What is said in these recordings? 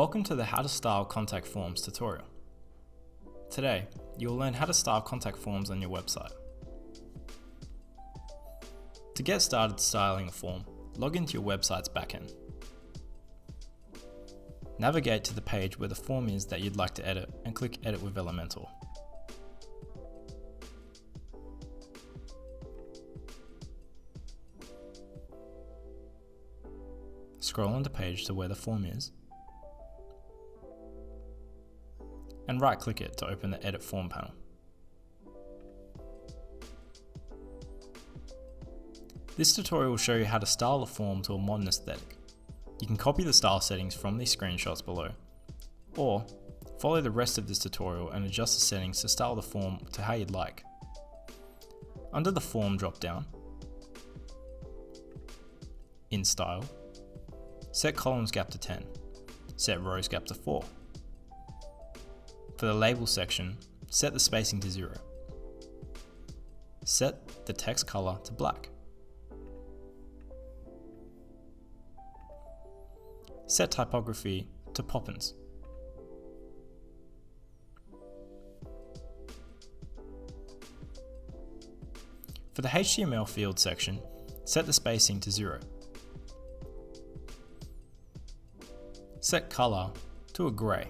Welcome to the How to Style Contact Forms tutorial. Today, you will learn how to style contact forms on your website. To get started styling a form, log into your website's backend. Navigate to the page where the form is that you'd like to edit and click Edit with Elementor. Scroll on the page to where the form is and right-click it to open the Edit Form panel. This tutorial will show you how to style a form to a modern aesthetic. You can copy the style settings from these screenshots below, or follow the rest of this tutorial and adjust the settings to style the form to how you'd like. Under the Form drop-down, in Style, set columns gap to 10, set rows gap to 4. For the Label section, set the spacing to 0. Set the text color to black. Set typography to Poppins. For the HTML field section, set the spacing to 0. Set color to a grey.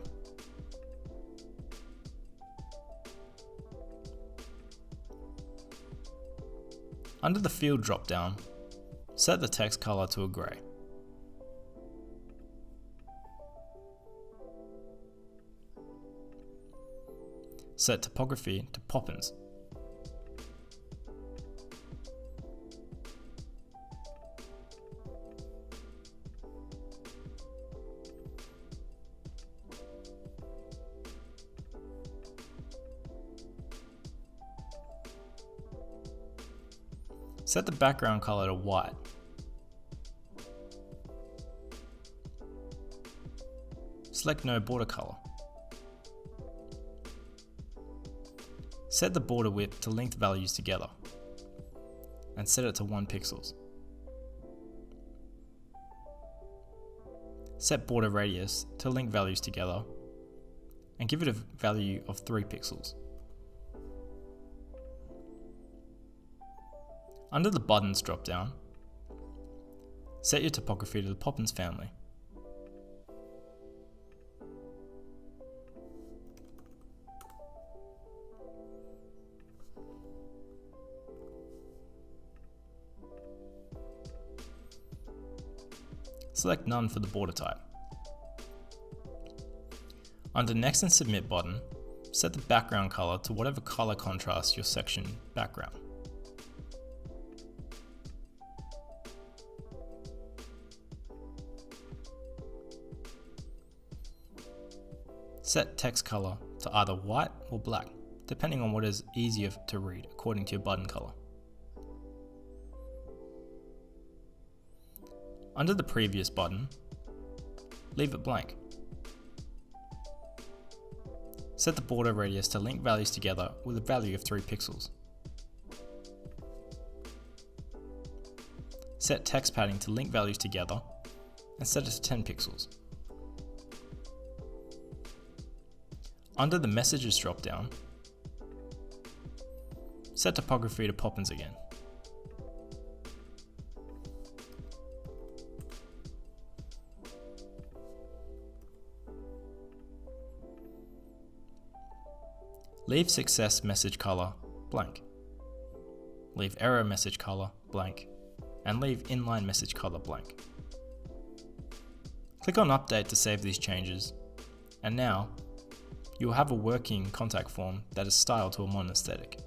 Under the field drop-down, set the text color to a grey. Set typography to Poppins. Set the background color to white. Select no border color. Set the border width to length values together and set it to 1 pixels. Set border radius to link values together and give it a value of 3 pixels. Under the Buttons drop-down, set your typography to the Poppins family. Select None for the border type. Under Next and Submit button, set the background color to whatever color contrasts your section background. Set text color to either white or black, depending on what is easier to read according to your button color. Under the Previous button, leave it blank. Set the border radius to link values together with a value of 3 pixels. Set text padding to link values together and set it to 10 pixels. Under the Messages drop-down, set typography to Poppins again. Leave Success message color blank. Leave Error message color blank. And leave Inline message color blank. Click on Update to save these changes. And now, you will have a working contact form that is styled to a modern aesthetic.